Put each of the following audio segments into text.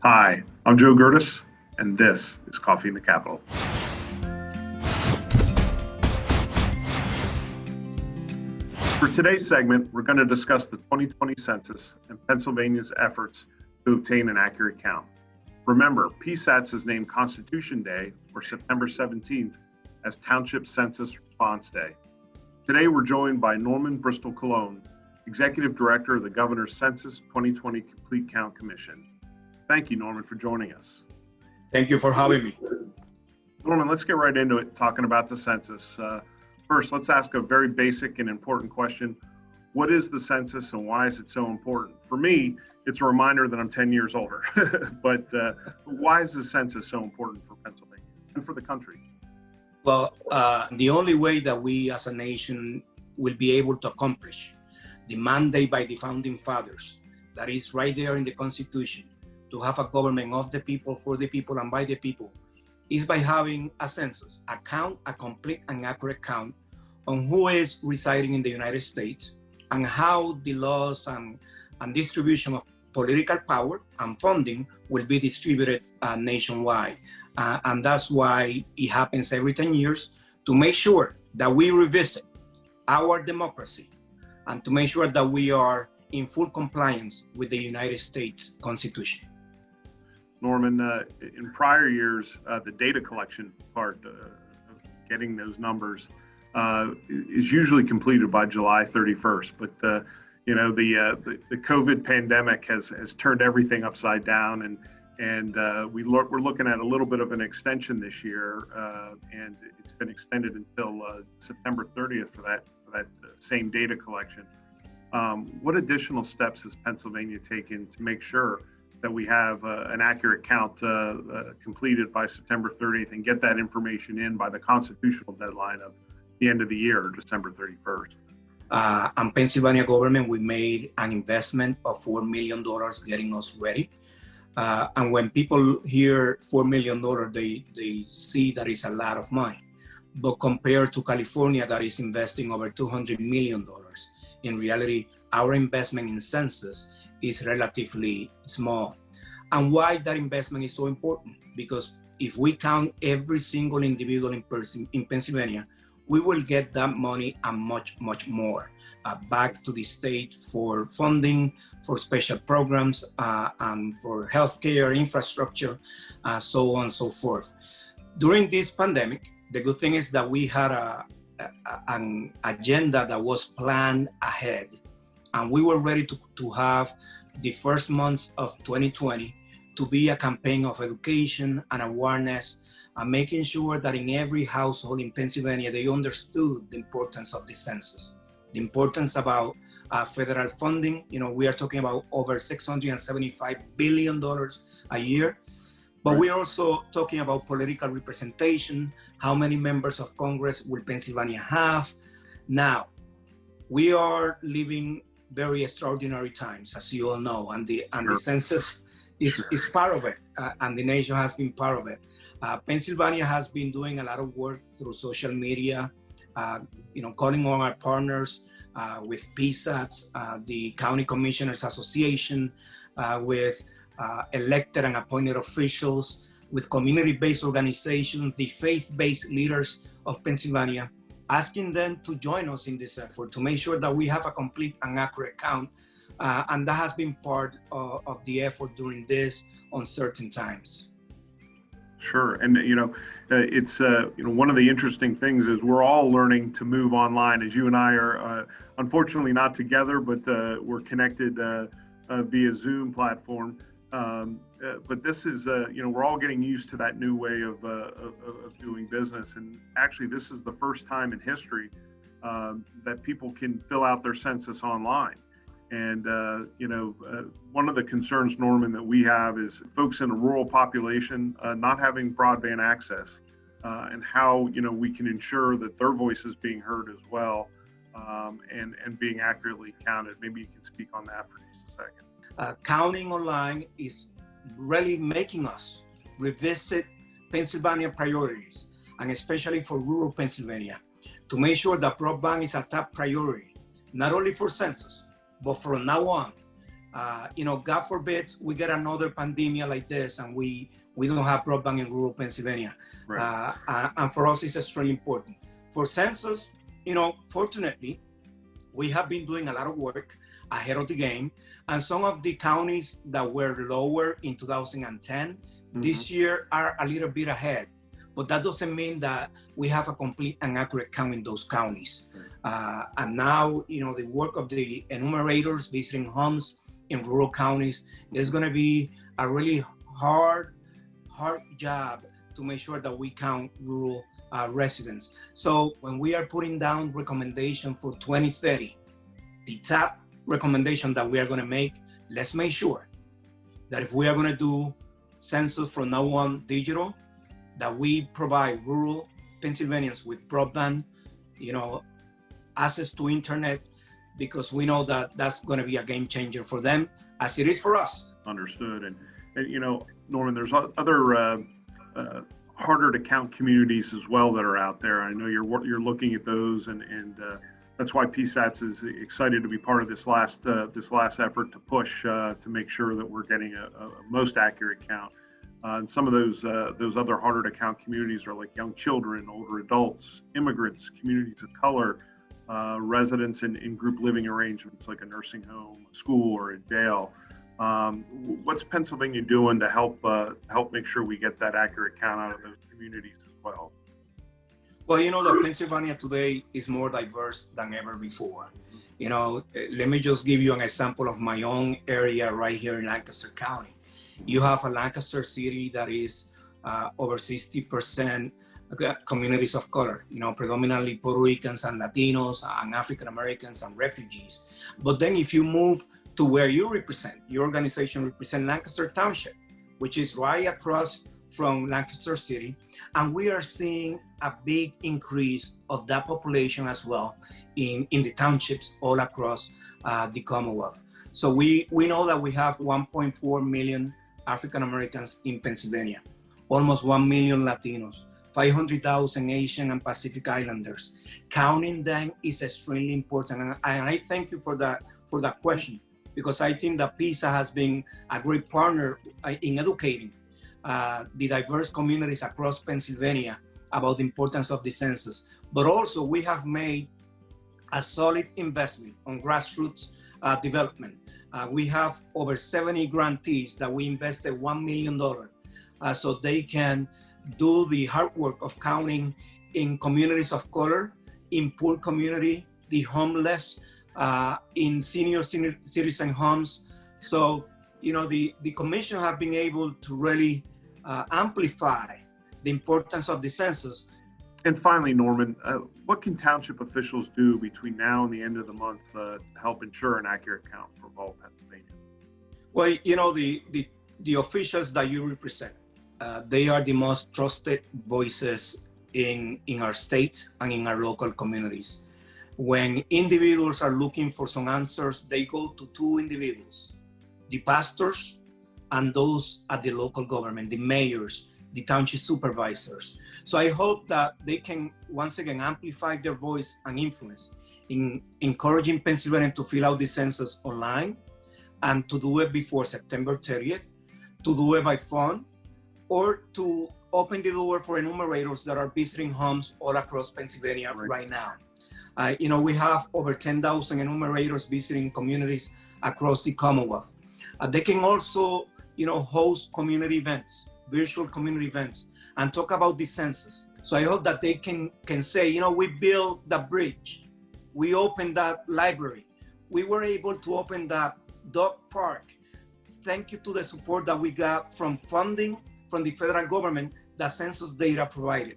Hi, I'm Joe Gertis, and this is Coffee in the Capitol. For today's segment, we're going to discuss the 2020 census and Pennsylvania's efforts to obtain an accurate count. Remember, PSATS is named Constitution Day, or September 17th, as Township Census Response Day. Today, we're joined by Norman Bristol-Colon, Executive Director of the Governor's Census 2020 Complete Count Commission. Thank you, Norman, for joining us. Thank you for having me. Norman, let's get right into it, talking about the census. First, let's ask a very basic and important question. What is the census and why is it so important? For me, it's a reminder that I'm 10 years older, but why is the census so important for Pennsylvania and for the country? Well, the only way that we as a nation will be able to accomplish the mandate by the founding fathers, that is right there in the Constitution, to have a government of the people, for the people, and by the people, is by having a census, a count, a complete and accurate count on who is residing in the United States and how the laws and distribution of political power and funding will be distributed nationwide. And that's why it happens every 10 years, to make sure that we revisit our democracy and to make sure that we are in full compliance with the United States Constitution. Norman, in prior years, the data collection part of getting those numbers is usually completed by July 31st. But the COVID pandemic has turned everything upside down, and we're looking at a little bit of an extension this year, and it's been extended until September 30th for that same data collection. What additional steps has Pennsylvania taken to make sure that we have an accurate count completed by September 30th and get that information in by the constitutional deadline of the end of the year, December 31st? And Pennsylvania government, we made an investment of $4 million getting us ready. And when people hear $4 million, they see that it's a lot of money. But compared to California, that is investing over $200 million, in reality, our investment in census is relatively small. And why that investment is so important? Because if we count every single individual in Pennsylvania, we will get that money and much, much more back to the state for funding, for special programs, and for healthcare, infrastructure, so on and so forth. During this pandemic, the good thing is that we had an agenda that was planned ahead. And we were ready to have the first months of 2020 to be a campaign of education and awareness, and making sure that in every household in Pennsylvania, they understood the importance of the census, the importance about federal funding. You know, we are talking about over $675 billion a year, but we're also talking about political representation. How many members of Congress will Pennsylvania have? Now, we are living very extraordinary times, as you all know, and the census is part of it, and the nation has been part of it. Pennsylvania has been doing a lot of work through social media, calling on our partners with PSATS, the County Commissioners Association, with elected and appointed officials, with community-based organizations, the faith-based leaders of Pennsylvania, asking them to join us in this effort to make sure that we have a complete and accurate count. And that has been part of the effort during this uncertain times. Sure. And, it's, one of the interesting things is we're all learning to move online, as you and I are unfortunately not together, but we're connected via Zoom platform. But this is, we're all getting used to that new way of doing business. And actually, this is the first time in history that people can fill out their census online. And, one of the concerns, Norman, that we have is folks in a rural population not having broadband access, and how, we can ensure that their voice is being heard as well, and being accurately counted. Maybe you can speak on that for just a second. Counting online is really making us revisit Pennsylvania priorities, and especially for rural Pennsylvania, to make sure that broadband is a top priority, not only for census, but from now on, God forbid we get another pandemic like this and we don't have broadband in rural Pennsylvania. Right. And for us, it's extremely important. For Census, fortunately, we have been doing a lot of work ahead of the game. And some of the counties that were lower in 2010, this year are a little bit ahead. But that doesn't mean that we have a complete and accurate count in those counties. And now, the work of the enumerators visiting homes in rural counties is going to be a really hard job to make sure that we count rural residents. So when we are putting down recommendation for 2030, the top recommendation that we are going to make, let's make sure that if we are going to do census from now on digital, that we provide rural Pennsylvanians with broadband, access to internet, because we know that that's going to be a game changer for them as it is for us. Understood. And Norman, there's other harder to count communities as well that are out there. I know you're looking at those, and that's why PSATS is excited to be part of this last effort to push to make sure that we're getting a most accurate count. And some of those other harder to count communities are like young children, older adults, immigrants, communities of color, residents in group living arrangements like a nursing home, a school, or a jail. What's Pennsylvania doing to help make sure we get that accurate count out of those communities as well? Well, that Pennsylvania today is more diverse than ever before. Let me just give you an example of my own area right here in Lancaster County. You have a Lancaster city that is over 60% communities of color, predominantly Puerto Ricans and Latinos and African Americans and refugees. But then if you move to where you represent, your organization represents Lancaster Township, which is right across from Lancaster City. And we are seeing a big increase of that population as well in the townships all across the Commonwealth. So we know that we have 1.4 million African Americans in Pennsylvania, almost 1 million Latinos, 500,000 Asian and Pacific Islanders. Counting them is extremely important. And I thank you for that question, because I think that PISA has been a great partner in educating the diverse communities across Pennsylvania about the importance of the census. But also we have made a solid investment on grassroots development. We have over 70 grantees that we invested $1 million so they can do the hard work of counting in communities of color, in poor community, the homeless, in senior citizen homes. So, the commission have been able to really amplify the importance of the census. And finally, Norman, what can township officials do between now and the end of the month to help ensure an accurate count for all Pennsylvania? Well, the officials that you represent, they are the most trusted voices in our state and in our local communities. When individuals are looking for some answers, they go to two individuals, the pastors and those at the local government, the mayors, the township supervisors. So I hope that they can once again amplify their voice and influence in encouraging Pennsylvania to fill out the census online and to do it before September 30th, to do it by phone, or to open the door for enumerators that are visiting homes all across Pennsylvania right now. We have over 10,000 enumerators visiting communities across the Commonwealth. They can also, host community events, virtual community events, and talk about the census. So I hope that they can say, we built the bridge, we opened that library, we were able to open that dog park. Thank you to the support that we got from funding from the federal government that census data provided.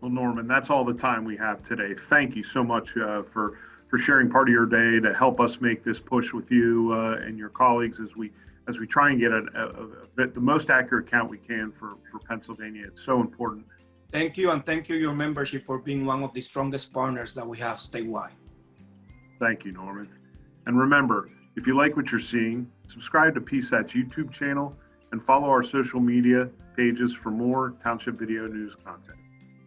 Well, Norman, that's all the time we have today. Thank you so much for sharing part of your day to help us make this push with you and your colleagues as we try and get the most accurate count we can for Pennsylvania. It's so important. Thank you, and thank you, your membership, for being one of the strongest partners that we have statewide. Thank you, Norman. And remember, if you like what you're seeing, subscribe to PSAT's YouTube channel and follow our social media pages for more Township Video News content.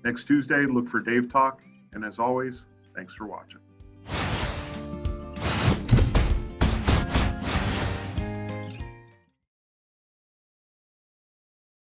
Next Tuesday, look for Dave Talk. And as always, thanks for watching.